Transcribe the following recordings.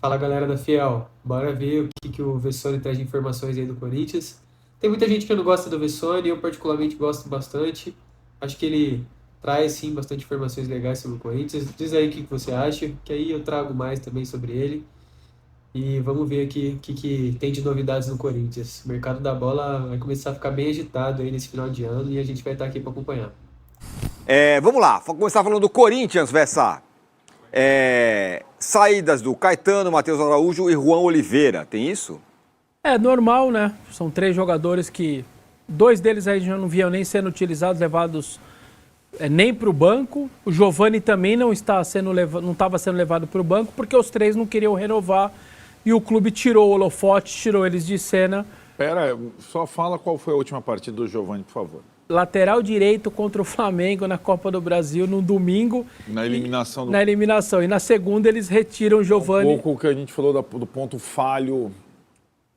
Fala galera da Fiel, bora ver o que o Vessone traz de informações aí do Corinthians. Tem muita gente que não gosta do Vessone, eu particularmente gosto bastante. Acho que ele traz sim bastante informações legais sobre o Corinthians. Diz aí o que você acha, que aí eu trago mais também sobre ele. E vamos ver aqui o que tem de novidades no Corinthians. O mercado da bola vai começar a ficar bem agitado aí nesse final de ano e a gente vai estar aqui para acompanhar. Vamos lá, vou começar falando do Corinthians, Vessa. Saídas do Caetano, Matheus Araújo e Juan Oliveira, tem isso? É normal, né? São 3 jogadores que... 2 deles aí já não vinham nem sendo utilizados, levados nem para o banco. O Giovani também não estava sendo levado para o banco porque os 3 não queriam renovar e o clube tirou o holofote, tirou eles de cena. Pera, só fala qual foi a última partida do Giovani, por favor. Lateral direito contra o Flamengo na Copa do Brasil no domingo. Na eliminação. Na eliminação. E na segunda eles retiram o Giovani. Um pouco que a gente falou do ponto falho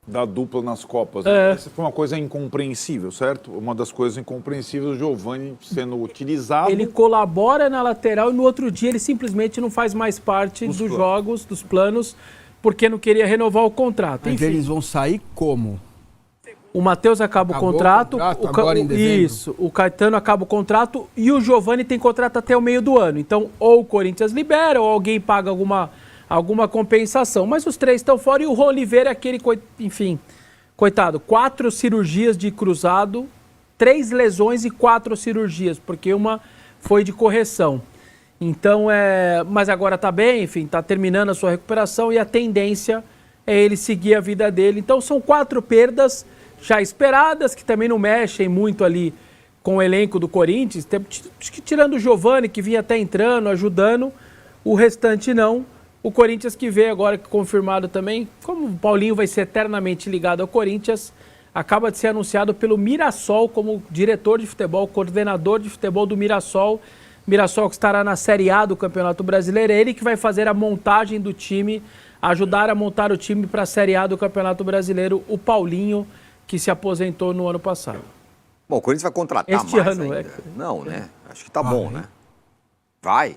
da dupla nas Copas. Essa foi uma coisa incompreensível, certo? Uma das coisas incompreensíveis, o Giovani sendo utilizado. Ele colabora na lateral e no outro dia ele simplesmente não faz mais parte dos jogos, dos planos, porque não queria renovar o contrato. Mas eles vão sair como? O Matheus acaba o contrato, agora em dezembro. Isso, o Caetano acaba o contrato e o Giovani tem contrato até o meio do ano. Então, ou o Corinthians libera, ou alguém paga alguma compensação. Mas os 3 estão fora e o Oliveira é aquele, enfim, coitado, 4 cirurgias de cruzado, 3 lesões e 4 cirurgias, porque uma foi de correção. Então, mas agora tá bem, enfim, tá terminando a sua recuperação e a tendência é ele seguir a vida dele. Então, são 4 perdas já esperadas, que também não mexem muito ali com o elenco do Corinthians, tirando o Giovani, que vinha até entrando, ajudando, o restante não. O Corinthians que vê agora, confirmado também, como o Paulinho vai ser eternamente ligado ao Corinthians, acaba de ser anunciado pelo Mirassol como diretor de futebol, coordenador de futebol do Mirassol. Mirassol que estará na Série A do Campeonato Brasileiro, é ele que vai fazer a montagem do time, ajudar a montar o time para a Série A do Campeonato Brasileiro, o Paulinho, que se aposentou no ano passado. Bom, o Corinthians vai contratar este mais ano, ainda. Não, né? Acho que tá bom, né? Vai.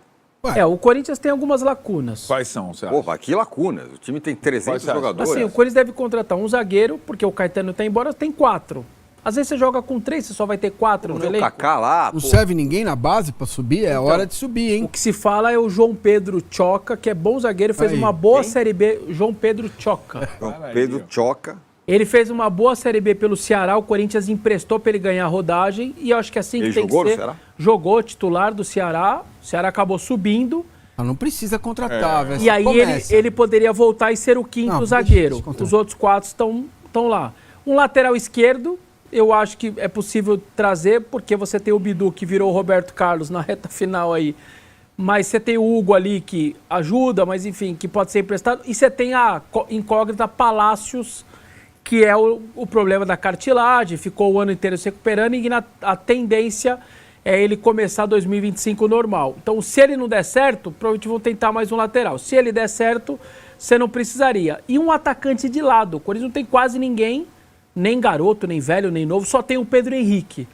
O Corinthians tem algumas lacunas. Quais são, você acha? Pô, que lacunas. O time tem 300 jogadores. Assim, o Corinthians deve contratar um zagueiro, porque o Caetano tá embora, tem 4. Às vezes você joga com 3, você só vai ter 4 no elenco. O Kaká lá, não serve ninguém na base pra subir? É hora de subir, hein? O que se fala é o João Pedro Choca, que é bom zagueiro, fez uma boa Série B. João Pedro Choca. João Pedro Choca. Ele fez uma boa Série B pelo Ceará, o Corinthians emprestou para ele ganhar a rodagem, e eu acho que assim que tem que ser. Ele jogou no Ceará? Jogou, titular do Ceará, o Ceará acabou subindo. Não precisa contratar, velho. E aí ele poderia voltar e ser o 5º zagueiro. Os outros 4 estão lá. Um lateral esquerdo, eu acho que é possível trazer, porque você tem o Bidu, que virou o Roberto Carlos na reta final aí. Mas você tem o Hugo ali, que ajuda, mas enfim, que pode ser emprestado. E você tem a incógnita Palácios, que é o problema da cartilagem, ficou o ano inteiro se recuperando e a tendência é ele começar 2025 normal. Então, se ele não der certo, provavelmente vão tentar mais um lateral. Se ele der certo, você não precisaria. E um atacante de lado. O Corinthians não tem quase ninguém, nem garoto, nem velho, nem novo, só tem o Pedro Henrique.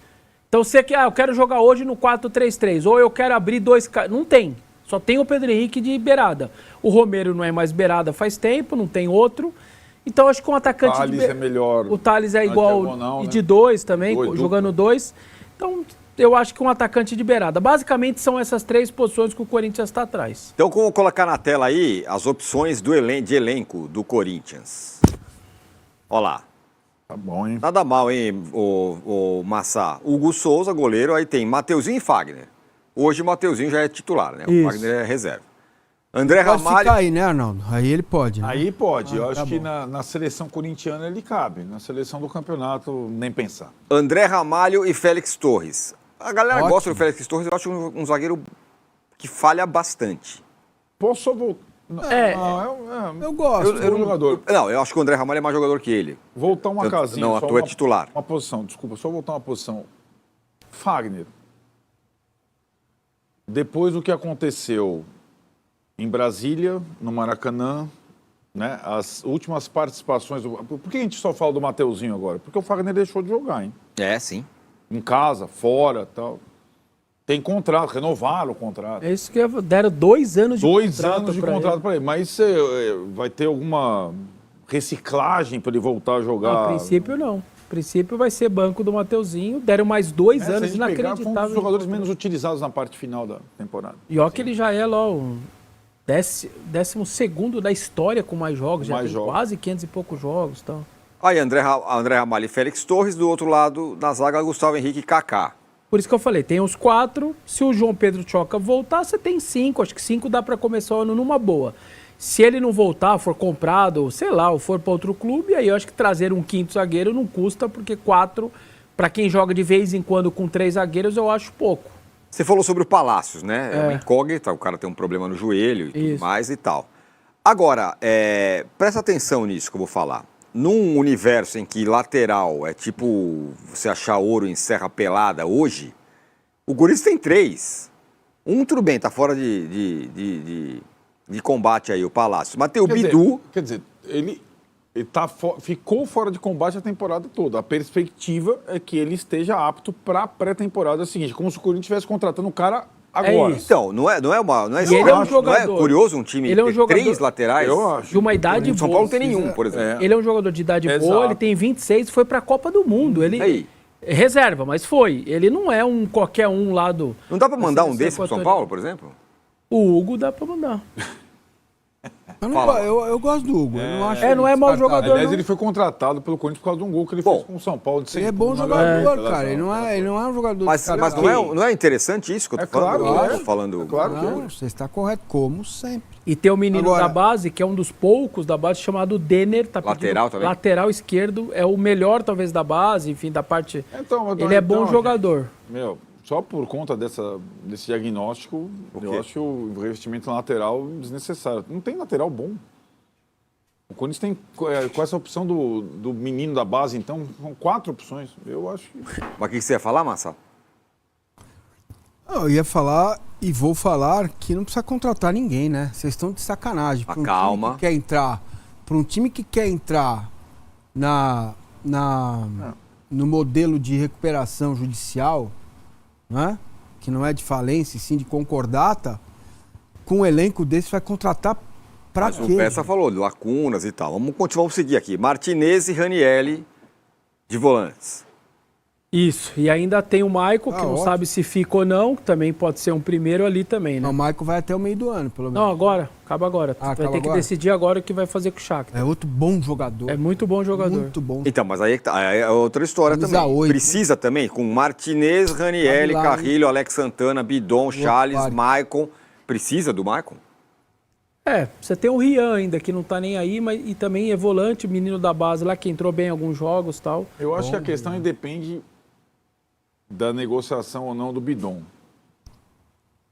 Então, você quer, eu quero jogar hoje no 4-3-3, ou eu quero abrir 2... Não tem. Só tem o Pedro Henrique de beirada. O Romero não é mais beirada faz tempo, não tem outro. Então, acho que um atacante... O Thales é melhor. O Thales é igual, e de 2 também, jogando 2. Então, eu acho que um atacante de beirada. Basicamente, são essas 3 posições que o Corinthians está atrás. Então, como colocar na tela aí as opções de elenco do Corinthians. Olha lá. Tá bom, hein? Nada mal, hein, o Massá. Hugo Souza, goleiro, aí tem Mateuzinho e Fagner. Hoje o Mateuzinho já é titular, né? O Fagner é reserva. André Ramalho... Pode ficar aí, né, Arnaldo? Aí ele pode. Né? Aí pode. Eu acho que na seleção corintiana ele cabe. Na seleção do campeonato, nem pensar. André Ramalho e Félix Torres. A galera gosta do Félix Torres. Eu acho um zagueiro que falha bastante. Posso só voltar? Eu gosto. Eu acho que o André Ramalho é mais jogador que ele. Voltar uma casinha. Não, a tua é titular. Uma posição, desculpa, só voltar uma posição. Fagner. Depois do que aconteceu em Brasília, no Maracanã, né, as últimas participações... Por que a gente só fala do Mateuzinho agora? Porque o Fagner deixou de jogar, hein? Sim. Em casa, fora, tal. Tem contrato, renovaram o contrato. É isso que deram 2 anos de 2 contrato anos de pra contrato ele. para ele. Mas vai ter alguma reciclagem para ele voltar a jogar? Não, a princípio não. A princípio vai ser banco do Mateuzinho. Deram mais 2 Se a anos gente pegar, foi um inacreditáveis. dos jogadores menos utilizados na parte final da temporada. E ó que ele já é lá o 12º da história com mais jogos. Já Mais tem jogos. quase 500 e poucos jogos. Então. Aí André Ramalho e Félix Torres, do outro lado, na zaga, Gustavo Henrique e Kaká. Por isso que eu falei, tem os 4. Se o João Pedro Choca voltar, você tem 5. Acho que 5 dá para começar o ano numa boa. Se ele não voltar, for comprado, sei lá, ou for para outro clube, aí eu acho que trazer um 5º zagueiro não custa, porque 4, para quem joga de vez em quando com 3 zagueiros, eu acho pouco. Você falou sobre o Palácios, né? É uma incógnita, o cara tem um problema no joelho e tudo Isso. mais e tal. Agora, presta atenção nisso que eu vou falar. Num universo em que lateral é tipo você achar ouro em serra pelada hoje, o Corinthians tem 3. Tudo bem, tá fora de combate aí, o Palácio. Mas tem o Bidu. Quer dizer, ele ficou fora de combate a temporada toda. A perspectiva é que ele esteja apto para a pré-temporada seguinte, como se o Corinthians estivesse contratando o cara agora. isso. Então, não é ele é um não é jogador. curioso um time Ele é um ter jogador- 3 laterais? Eu acho. De uma idade O São boa. Paulo não tem nenhum, por exemplo. Ele é um jogador de idade Exato. boa, ele tem 26 e foi para a Copa do Mundo. Ele Aí. reserva, mas foi. Ele não é um qualquer um lá do... Não dá pra mandar um Seleção desse pro São equatoriana. Paulo, por exemplo? O Hugo dá para mandar. Eu gosto do Hugo. Eu não acho não é mau descartável. jogador. Aliás, não. ele foi contratado pelo Corinthians por causa de um gol que ele Bom, fez com o São Paulo. De Ele é bom na jogador, Libertadores. cara. Ele não é um jogador Mas descartável. não é interessante isso que eu tô É falando? claro que Eu é. tô falando. É claro que é. Não, você está correto, como sempre. E tem o menino Agora- da base, que é um dos poucos da base, chamado Denner. Tá pedindo- Lateral também? Lateral esquerdo. É o melhor, talvez, da base, enfim, da parte... Então, Ele é bom jogador. Meu, só por conta desse diagnóstico, quê? eu acho o investimento na lateral desnecessário. Não tem lateral bom. O Corinthians tem, com essa opção do menino da base, então, são 4 opções. Eu acho que... Mas o que você ia falar, Massa? Eu ia falar e vou falar que não precisa contratar ninguém, né? Vocês estão de sacanagem. Pra calma. Time que quer entrar, para um time que quer entrar no modelo de recuperação judicial, né? Que não é de falência, e sim de concordata, com um elenco desse vai contratar pra Mas o quê? Peça falou, lacunas e tal. Vamos seguir aqui. Martinez e Ranielli de volantes. Isso. E ainda tem o Maicon, que não ótimo. sabe se fica ou não, que também pode ser um primeiro ali também, né? Não, o Maicon vai até o meio do ano, pelo menos. Não, agora. Acaba agora. Vai acaba ter que agora? decidir agora o que vai fazer com o Shakhtar. É outro bom jogador. É muito bom jogador. Muito bom. Então, mas aí é outra história Camisa também. 8. Precisa também, com Martinez, Ranielli, Sabe lá, Carrilho, Alex Santana, Bidon, Charles, pare. Maicon. Precisa do Maicon? Você tem o Rian ainda, que não tá nem aí, mas e também é volante, menino da base lá, que entrou bem em alguns jogos e tal. Eu acho que a questão aí depende da negociação ou não do Bidon.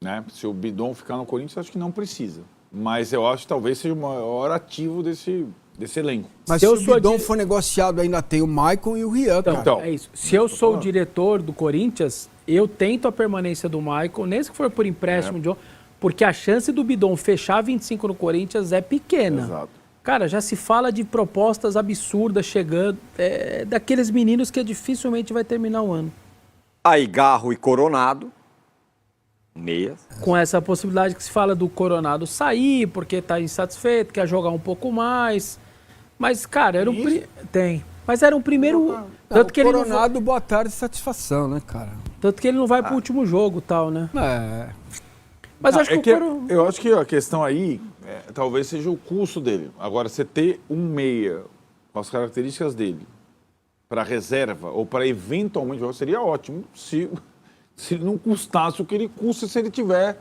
Né? Se o Bidon ficar no Corinthians, acho que não precisa. Mas eu acho que talvez seja o maior ativo desse elenco. Mas Se se eu o sou Bidon de- for negociado, ainda tem o Maicon e o Rian, cara. Então, É isso. Se eu sou o diretor do Corinthians, eu tento a permanência do Maicon, nem que for por empréstimo, porque a chance do Bidon fechar 25 no Corinthians é pequena. Exato. Cara, já se fala de propostas absurdas chegando, daqueles meninos que dificilmente vai terminar o ano. Aí Garro e Coronado, meias. Com essa possibilidade que se fala do Coronado sair, porque tá insatisfeito, quer jogar um pouco mais. Mas, cara, era um... Tem. Mas era um primeiro... Tanto que, o ele não Coronado, boa tarde, satisfação, né, cara? tanto que ele não vai pro último jogo e tal, né? É. Mas acho É que o Coronado... eu acho que a questão aí talvez seja o custo dele. Agora, você ter um meia com as características dele para reserva ou para eventualmente jogar seria ótimo se ele não custasse o que ele custa, se ele tiver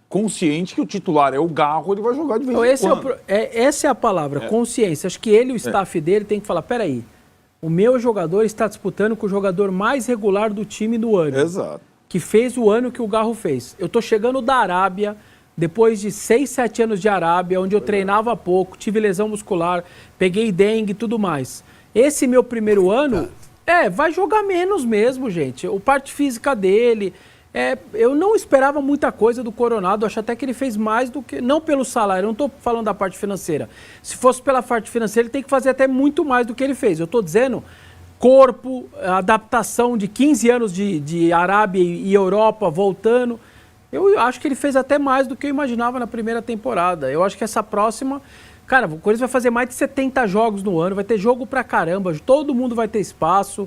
consciente que o titular é o Garro, ele vai jogar de vez Então, em quando. essa é a palavra, consciência. Acho que ele e o staff dele tem que falar, peraí, o meu jogador está disputando com o jogador mais regular do time do ano. Exato. Que fez o ano que o Garro fez. Eu tô chegando da Arábia, depois de 6, 7 anos de Arábia, onde eu treinava pouco, tive lesão muscular, peguei dengue e tudo mais. Esse meu primeiro ano, vai jogar menos mesmo, gente. O parte física dele... eu não esperava muita coisa do Coronado, acho até que ele fez mais do que... Não pelo salário, eu não estou falando da parte financeira. Se fosse pela parte financeira, ele tem que fazer até muito mais do que ele fez. Eu estou dizendo corpo, adaptação de 15 anos de Arábia e Europa voltando. Eu acho que ele fez até mais do que eu imaginava na primeira temporada. Eu acho que essa próxima... Cara, o Corinthians vai fazer mais de 70 jogos no ano, vai ter jogo pra caramba, todo mundo vai ter espaço.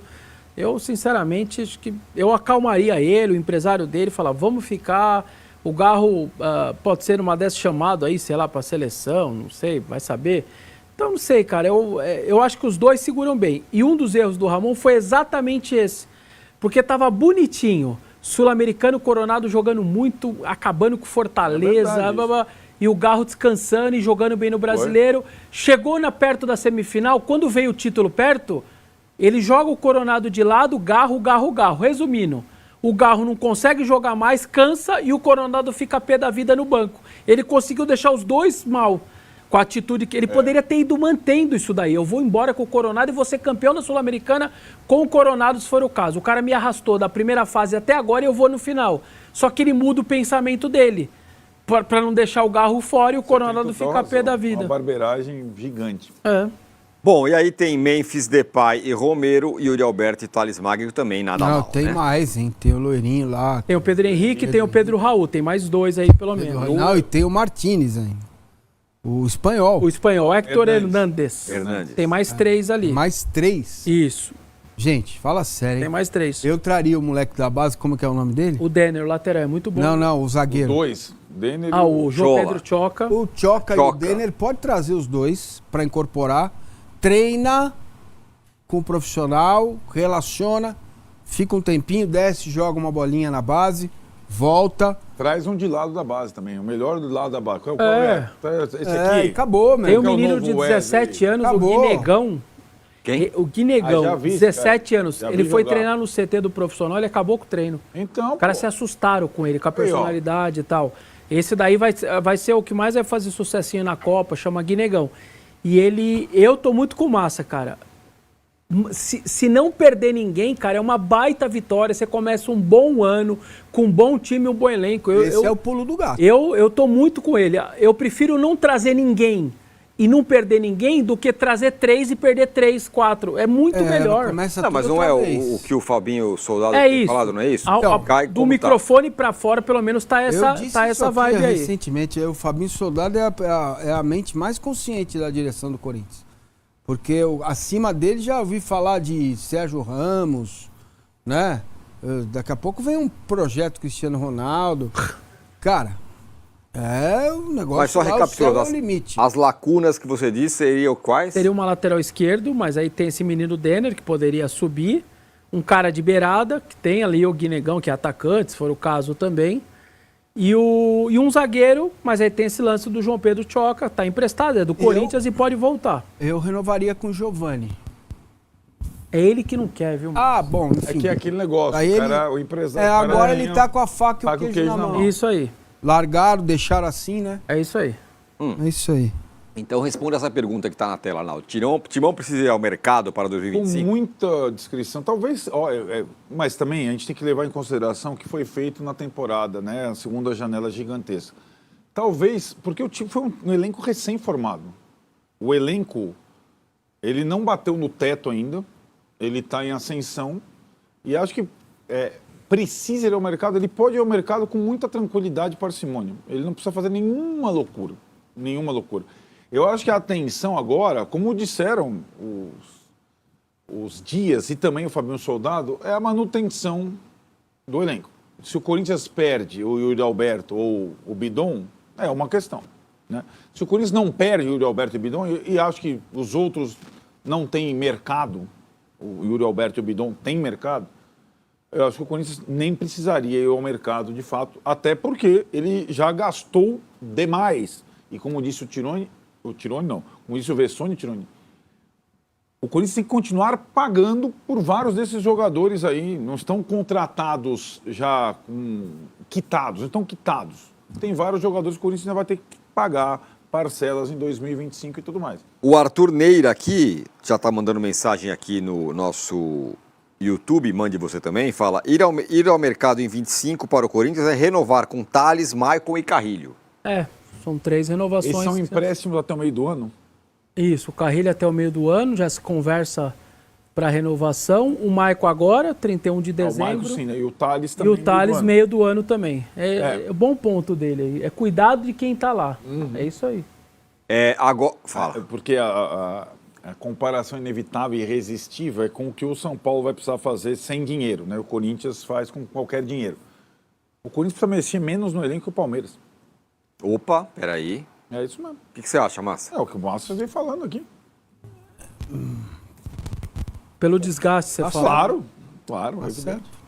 Eu, sinceramente, acho que eu acalmaria ele, o empresário dele, falar, vamos ficar... O Garro pode ser uma dessas chamado aí, sei lá, pra seleção, não sei, vai saber. Então, não sei, cara, eu acho que os dois seguram bem. E um dos erros do Ramon foi exatamente esse, porque tava bonitinho. Sul-Americano Coronado jogando muito, acabando com Fortaleza, e o Garro descansando e jogando bem no Brasileiro. Chegou perto da semifinal, quando veio o título perto, ele joga o Coronado de lado, Garro. Resumindo, o Garro não consegue jogar mais, cansa e o Coronado fica a pé da vida no banco. Ele conseguiu deixar os dois mal, com a atitude que ele poderia ter ido mantendo isso daí. Eu vou embora com o Coronado e vou ser campeão da Sul-Americana com o Coronado, se for o caso. O cara me arrastou da primeira fase até agora e eu vou no final. Só que ele muda o pensamento dele, para não deixar o Garro fora e o Coronado ficar a pé da vida. Uma barbeiragem gigante. Bom, e aí tem Memphis, Depay e Romero, Yuri Alberto e Thales Magno também, nada mal, tem né? mais, hein? Tem o Loirinho lá. Tem o Pedro Henrique, tem o Pedro Raul, tem mais dois aí pelo menos. Não, e tem o Martínez, hein? O espanhol. O espanhol, Héctor Hernández. Tem mais 3 ali. Mais 3? Isso. Gente, fala sério, hein? Tem mais 3. Eu traria o moleque da base, como que é o nome dele? O Denner, o lateral, é muito bom. Não, o zagueiro. 2. Denner o João Pedro Choca. O Choca e o Denner, pode trazer os dois para incorporar. Treina com o profissional, relaciona, fica um tempinho, desce, joga uma bolinha na base, volta. Traz um de lado da base também, o melhor do lado da base. Qual é? Esse aqui. Acabou, meu. Tem um menino de 17 anos, acabou. O Guinegão. Quem? O Guinegão, 17 anos. Ele foi jogar. Treinar no CT do profissional, ele acabou com o treino. Então, os caras se assustaram com ele, com a personalidade e tal. Esse daí vai ser o que mais vai fazer sucessinho na Copa, chama Guinegão. E eu tô muito com massa, cara. Se não perder ninguém, cara, é uma baita vitória. Você começa um bom ano, com um bom time e um bom elenco. Esse é o pulo do gato. Eu tô muito com ele. Eu prefiro não trazer ninguém e não perder ninguém do que trazer 3 e perder 3, 4. É muito melhor. Mas não é o que o Fabinho Soldado tem falado, não é isso? Do microfone pra fora, pelo menos tá essa vibe aí. Recentemente, o Fabinho Soldado é a mente mais consciente da direção do Corinthians. Porque acima dele já ouvi falar de Sérgio Ramos, né? Daqui a pouco vem um projeto Cristiano Ronaldo. Cara, o negócio. Mas só recapitulando, limite. As lacunas que você disse seriam quais? Seria uma lateral esquerdo, mas aí tem esse menino Denner que poderia subir. Um cara de beirada, que tem ali o Guinegão, que é atacante, se for o caso também. E um zagueiro, mas aí tem esse lance do João Pedro Choca, tá emprestado, é do Corinthians e pode voltar. Eu renovaria com o Giovani. É ele que não quer, viu? Bom, enfim. É que é aquele negócio, aí o empresário... agora ele tá com a faca e o queijo na mão. Isso aí. Largaram, deixaram assim, né? É isso aí. É isso aí. Então responda essa pergunta que está na tela, Arnaldo. Timão precisa ir ao mercado para 2025? Com muita descrição, talvez, mas também a gente tem que levar em consideração o que foi feito na temporada, né? A segunda janela gigantesca. Talvez, porque o time foi um elenco recém-formado. O elenco, ele não bateu no teto ainda, ele está em ascensão e acho que precisa ir ao mercado, ele pode ir ao mercado com muita tranquilidade e parcimônia. Ele não precisa fazer nenhuma loucura. Eu acho que a atenção agora, como disseram os Dias e também o Fabinho Soldado, é a manutenção do elenco. Se o Corinthians perde o Yuri Alberto ou o Bidon, é uma questão, né? Se o Corinthians não perde o Yuri Alberto e o Bidon, e acho que os outros não têm mercado, o Yuri Alberto e o Bidon têm mercado, eu acho que o Corinthians nem precisaria ir ao mercado de fato, até porque ele já gastou demais. E como disse como disse o Vessone, o Corinthians tem que continuar pagando por vários desses jogadores aí, não estão contratados já quitados, não estão quitados. Tem vários jogadores que o Corinthians ainda vai ter que pagar parcelas em 2025 e tudo mais. O Arthur Neira aqui, já está mandando mensagem aqui no nosso YouTube, mande você também, fala, ir ao mercado em 25 para o Corinthians é renovar com Thales, Maicon e Carrilho. São 3 renovações. Esses são empréstimos até o meio do ano? Isso, o Carrilho até o meio do ano, já se conversa para renovação. O Maicon agora, 31 de O dezembro. Marcos, sim, né? E o Thales E também. o Thales, meio do ano também. É. É bom ponto dele aí. É cuidado de quem tá lá. É isso aí. Agora, fala. Porque a comparação inevitável e irresistível é com o que o São Paulo vai precisar fazer sem dinheiro, né? O Corinthians faz com qualquer dinheiro. O Corinthians precisa mexer menos no elenco que o Palmeiras. Opa, peraí. É isso mesmo. O que você acha, Massa? É o que o Márcio vem falando aqui. Pelo desgaste, você fala. Claro. Tá é certo. evidente.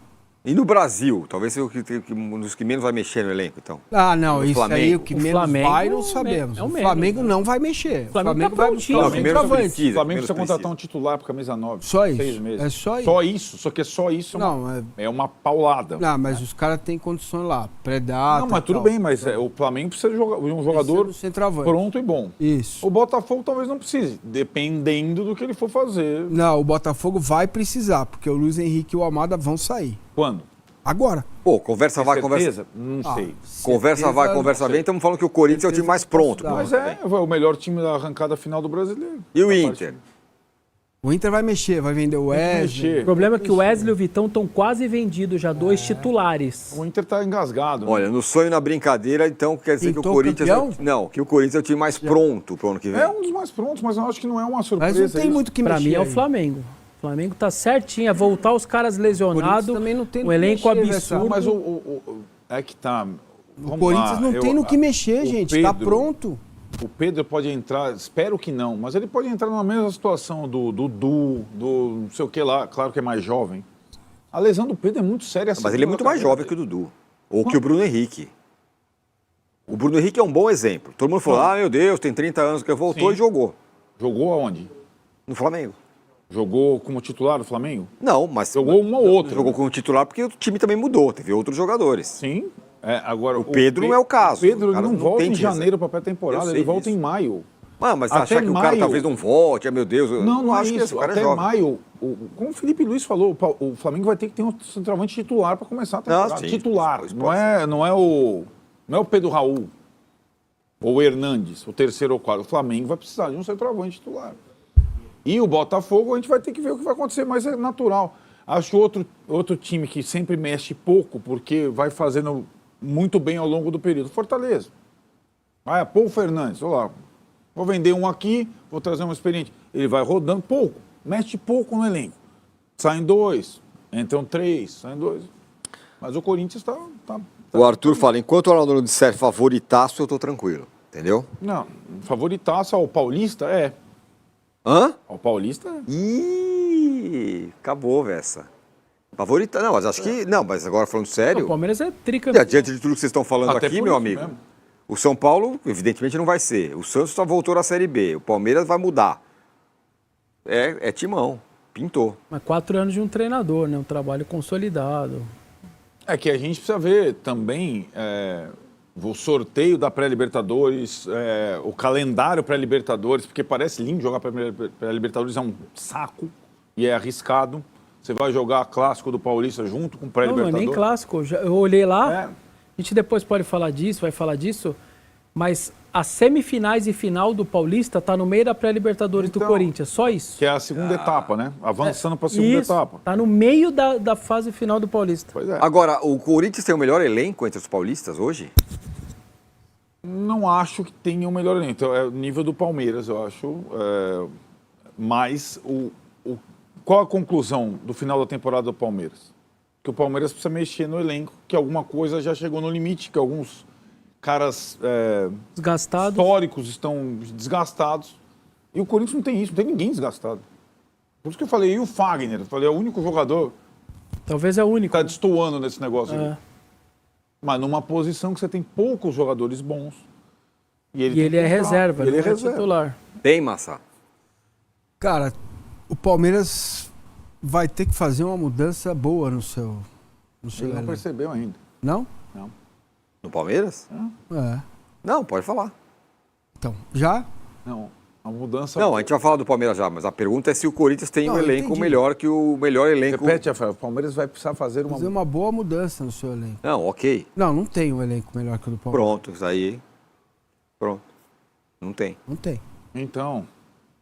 E no Brasil? Talvez seja um dos que menos vai mexer no elenco, então. Ah, não, O isso aí Flamengo. o que O menos Flamengo vai não sabemos. é o o menos, Flamengo né? não vai mexer. O Flamengo tá vai prontinho. buscar Não, o menos centroavante. precisa. O Flamengo menos precisa contratar precisa. um titular para camisa 9. Só isso. 6 meses. É só isso. Só isso. Só que é só isso. Não, É uma paulada. Não, mas os caras têm condições lá. Predata. Não, mas tudo tal. bem, mas o Flamengo precisa de um jogador Precisa do centroavante. pronto e bom. Isso. O Botafogo talvez não precise, dependendo do que ele for fazer. Não, o Botafogo vai precisar, porque o Luiz Henrique e o Almada vão sair. Quando? Agora. Pô, conversa vai, conversa. Certeza? Não sei. Conversa vai, conversa vem. Estamos falando que o Corinthians é o time mais pronto. Não, Mas é o melhor time da arrancada final do brasileiro. E o Essa Inter? parte- O Inter vai mexer, vai vender o Tem que Wesley. mexer. O problema é que o Wesley e o Vitão estão quase vendidos já, 2 titulares. O Inter tá engasgado. né? Olha, no sonho e na brincadeira, então quer dizer que Pintou o Corinthians. campeão? Não, que o Corinthians é o time mais pronto pro ano que vem. É um dos mais prontos, mas eu acho que não é uma Mas surpresa. não tem isso. muito o que Pra mexer. mim é o aí. Flamengo. O Flamengo tá certinho, é voltar os caras lesionados, Corinthians também não tem um no que elenco mexer, absurdo. Mas é que tá. O Vamos Corinthians lá, não tem no que mexer, o gente. Tá Pedro- pronto. O Pedro pode entrar, espero que não, mas ele pode entrar na mesma situação do Dudu, do não sei o que lá, claro que é mais jovem. A lesão do Pedro é muito séria. Mas ele é muito mais jovem que o Dudu. Ou que o Bruno Henrique. O Bruno Henrique é um bom exemplo. Todo mundo falou, meu Deus, tem 30 anos que voltou Sim. e jogou. Jogou aonde? No Flamengo. Jogou como titular do Flamengo? Não, mas. Jogou uma ou outra. Jogou como titular porque o time também mudou. Teve outros jogadores. Sim. agora, O Pedro não é o caso. O Pedro O cara não não volta tem em que reserva. janeiro para Eu pré-temporada, sei ele volta disso. em maio. Mas Até achar que o cara maio- talvez não volte, meu Deus. Não acho é que isso. o cara é Até jovem. maio, como o Felipe Luiz falou, o Flamengo vai ter que ter um centroavante titular para começar a temporada. sim, Titular. isso Não pode é o Pedro Raul ou o Hernandes, o terceiro ou quarto. O Flamengo vai precisar de um centroavante titular. E o Botafogo, a gente vai ter que ver o que vai acontecer, mas é natural. Acho outro time que sempre mexe pouco, porque vai fazendo muito bem ao longo do período. Fortaleza. Pô, Fernandes, olha lá. Vou vender um aqui, vou trazer um experiente. Ele vai rodando pouco, mexe pouco no elenco. Saem 2, entram 3, saem 2. Mas o Corinthians está. O Arthur fala, enquanto o Ronaldo não disser favoritaço, eu tô tranquilo. Entendeu? Não, favoritaço ao Paulista é. Hã? Ao Paulista é. Ih, acabou, Vessa. Favorita, não, mas acho que. Não, mas agora falando sério. O Palmeiras é E tricampeão. diante de tudo que vocês estão falando Até aqui, por meu isso amigo, mesmo. o São Paulo, evidentemente, não vai ser. O Santos só voltou à Série B. O Palmeiras vai mudar. É timão. Pintou. Mas 4 anos de um treinador, né? Um trabalho consolidado. É que a gente precisa ver também o sorteio da pré-Libertadores, o calendário pré-Libertadores, porque parece lindo jogar pré-Libertadores, é um saco e é arriscado. Você vai jogar clássico do Paulista junto com Não, não é pré-Libertadores. nem clássico. Eu olhei lá, É. a gente depois pode falar disso, vai falar disso, mas as semifinais e final do Paulista tá no meio da pré-Libertadores do Então, Corinthians, só isso. Que é a segunda etapa, né? Avançando para a segunda Isso, etapa. tá no meio da fase final do Paulista. Pois é. Agora, o Corinthians tem o melhor elenco entre os paulistas hoje? Não acho que tenha o melhor elenco. Então, é o nível do Palmeiras, eu acho. Mas qual a conclusão do final da temporada do Palmeiras? Que o Palmeiras precisa mexer no elenco, que alguma coisa já chegou no limite, que alguns caras Desgastado. históricos estão desgastados. E o Corinthians não tem isso, não tem ninguém desgastado. Por isso que eu falei, e o Fagner? Eu falei, é o único jogador Talvez é o que único. está destoando nesse negócio É. aqui. Mas numa posição que você tem poucos jogadores bons. E tem ele que é comprar. reserva, Ele não é é reserva. titular. Tem, Massa. Cara, o Palmeiras vai ter que fazer uma mudança boa no seu Ele não elenco. percebeu ainda. Não? Não. No Palmeiras? É. Não, pode falar. Então, já? Não. A mudança. Não, a gente vai falar do Palmeiras já, mas a pergunta é se o Corinthians tem Não, um eu elenco entendi. melhor que o melhor elenco. Repete, Rafael. O Palmeiras vai precisar fazer uma. Fazer uma boa mudança no seu elenco. Não, ok. Não tem um elenco melhor que o do Palmeiras. Pronto, isso aí. Pronto. Não tem. Não tem. Então.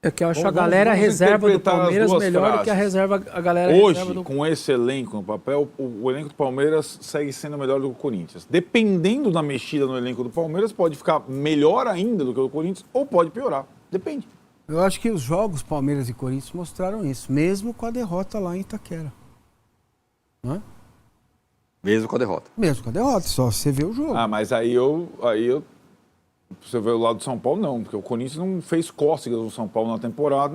É que eu acho Vamos- a galera vamos reserva do interpretar as Palmeiras duas melhor do que frases. a galera Hoje, reserva do... com esse elenco no papel, o elenco do Palmeiras segue sendo melhor do que o Corinthians. Dependendo da mexida no elenco do Palmeiras, pode ficar melhor ainda do que o Corinthians ou pode piorar. Depende. Eu acho que os jogos Palmeiras e Corinthians mostraram isso, mesmo com a derrota lá em Itaquera. Não é? Mesmo com a derrota. Mesmo com a derrota, só você vê o jogo. Ah, mas aí eu você vê o lado do São Paulo, não, porque o Corinthians não fez cócegas no São Paulo na temporada.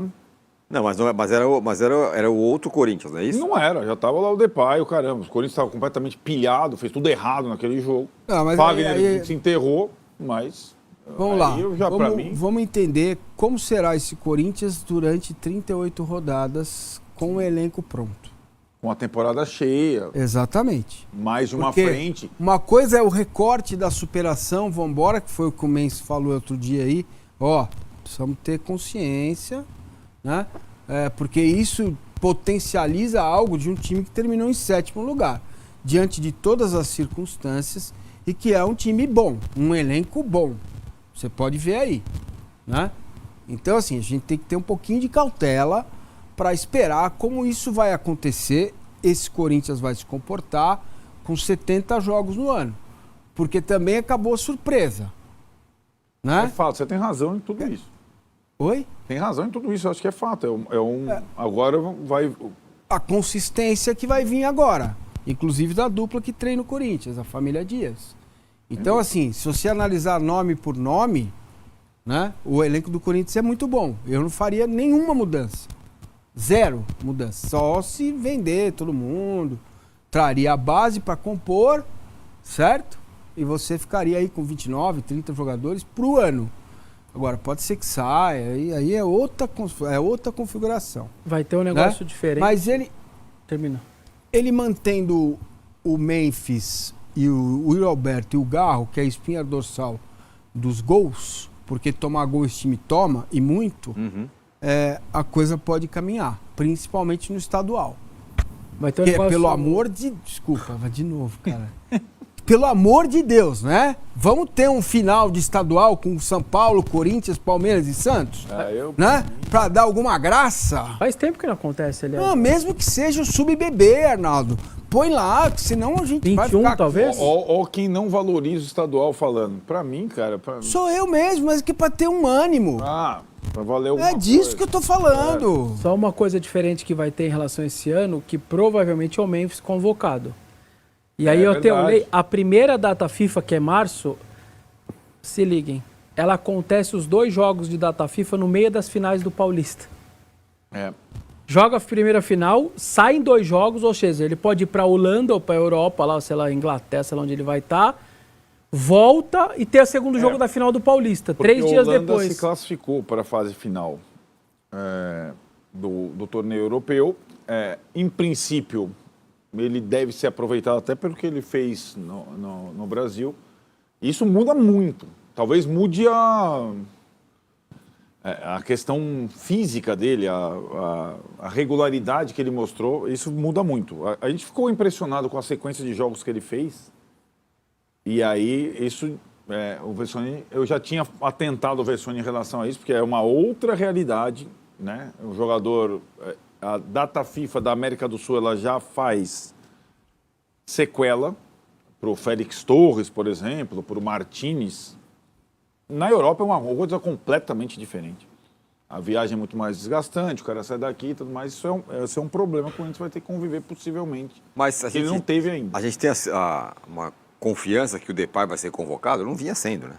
Não, mas era o outro Corinthians, não é isso? Não era, já tava lá o Depay, o caramba. O Corinthians estava completamente pilhado, fez tudo errado naquele jogo. Não, mas Fagner aí- se enterrou, mas Vamos lá, aí já, pra mim, vamos entender como será esse Corinthians durante 38 rodadas com o elenco pronto. com a temporada cheia, Exatamente. mais de uma Porque frente. uma coisa é o recorte da superação, vambora, que foi o que o Mendes falou outro dia aí. Ó, precisamos ter consciência, né? Porque isso potencializa algo de um time que terminou em 7º lugar, diante de todas as circunstâncias, e que é um time bom, um elenco bom. Você pode ver aí, né? Então, assim, a gente tem que ter um pouquinho de cautela para esperar como isso vai acontecer, esse Corinthians vai se comportar com 70 jogos no ano. Porque também acabou a surpresa. É Né? fato, você tem razão em tudo isso. Oi? Tem razão em tudo isso, eu acho que é fato. Agora vai. A consistência que vai vir agora. Inclusive da dupla que treina o Corinthians, a família Dias. Então, assim, se você analisar nome por nome, né, o elenco do Corinthians é muito bom. Eu não faria nenhuma mudança. Zero mudança. Só se vender todo mundo. Traria a base para compor, certo? E você ficaria aí com 29, 30 jogadores pro ano. Agora, pode ser que saia, aí é outra configuração. Vai ter um negócio né? diferente. Mas Termina. ele mantendo o Memphis e o Yuri Alberto e o Garro, que é a espinha dorsal dos gols, porque tomar gol esse time toma, e muito, a coisa pode caminhar, principalmente no estadual. Vai ter um Que, negócio... pelo amor de... Desculpa, vai de novo, cara. Pelo amor de Deus, né? Vamos ter um final de estadual com São Paulo, Corinthians, Palmeiras e Santos? Né? Pra dar alguma graça? Faz tempo que não acontece, aliás. Não, mesmo que seja o sub-bebê, Arnaldo. Põe lá, que senão a gente vai 21, ficar... talvez? Ó, quem não valoriza o estadual falando. Pra mim, cara. Sou eu mesmo, mas que pra ter um ânimo. Pra valer alguma É disso coisa. que eu tô falando. Só uma coisa diferente que vai ter em relação a esse ano, que provavelmente é o Memphis convocado. E aí eu tenho verdade. a primeira data FIFA, que é março, se liguem, ela acontece os 2 jogos de data FIFA no meio das finais do Paulista. É. Joga a primeira final, sai em 2 jogos, ou seja, ele pode ir pra Holanda ou pra Europa, lá, sei lá, Inglaterra, sei lá onde ele vai estar, volta e ter o segundo jogo da final do Paulista, Porque 3 dias a Holanda depois. se classificou para a fase final do torneio europeu. Em princípio, ele deve ser aproveitado até pelo que ele fez no Brasil. Isso muda muito. Talvez mude a questão física dele, a regularidade que ele mostrou. Isso muda muito. A gente ficou impressionado com a sequência de jogos que ele fez. E aí, isso, o Vessone, eu já tinha atentado o Vessone em relação a isso, porque é uma outra realidade, né? O jogador, a data FIFA da América do Sul, ela já faz sequela para o Félix Torres, por exemplo, para o Martínez. Na Europa é uma coisa completamente diferente. A viagem é muito mais desgastante, o cara sai daqui e tudo mais. Isso é um problema que a gente vai ter que conviver possivelmente. Mas que ele não teve ainda. A gente tem uma confiança que o Depay vai ser convocado? Não vinha sendo, né?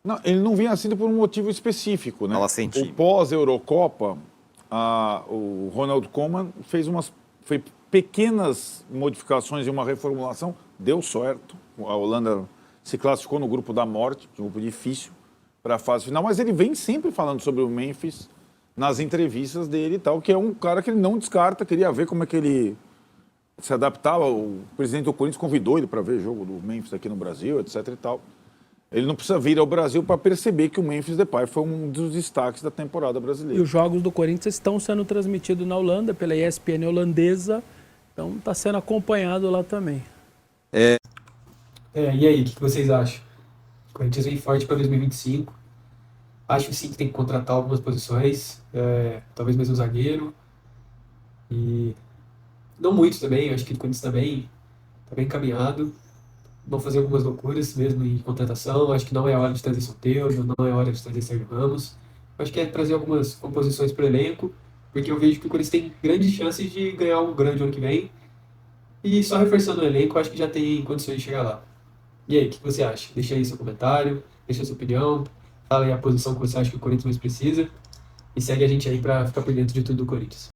Não, ele não vinha sendo por um motivo específico, né? Tava sem time. O pós-Eurocopa, o Ronald Koeman fez pequenas modificações e uma reformulação, deu certo. A Holanda se classificou no grupo da morte, um grupo difícil, para a fase final, mas ele vem sempre falando sobre o Memphis nas entrevistas dele e tal, que é um cara que ele não descarta, queria ver como é que ele se adaptava. O presidente do Corinthians convidou ele para ver jogo do Memphis aqui no Brasil, etc e tal. Ele não precisa vir ao Brasil para perceber que o Memphis Depay foi um dos destaques da temporada E brasileira. os jogos do Corinthians estão sendo transmitidos na Holanda, pela ESPN holandesa, então está sendo acompanhado lá também. E aí, o que vocês acham? O Corinthians vem forte para 2025. Acho sim que tem que contratar algumas posições, talvez mesmo um zagueiro. E não muito também, acho que o Corinthians tá bem encaminhado. Vão fazer algumas loucuras mesmo em contratação. Acho que não é hora de trazer Soteldo, não é hora de trazer Sérgio Ramos. Acho que é trazer algumas composições para o elenco, porque eu vejo que o Corinthians tem grandes chances de ganhar algo grande ano que vem. E só reforçando o elenco, acho que já tem condições de chegar lá. E aí, o que você acha? Deixa aí seu comentário, deixa sua opinião, fala aí a posição que você acha que o Corinthians mais precisa e segue a gente aí para ficar por dentro de tudo do Corinthians.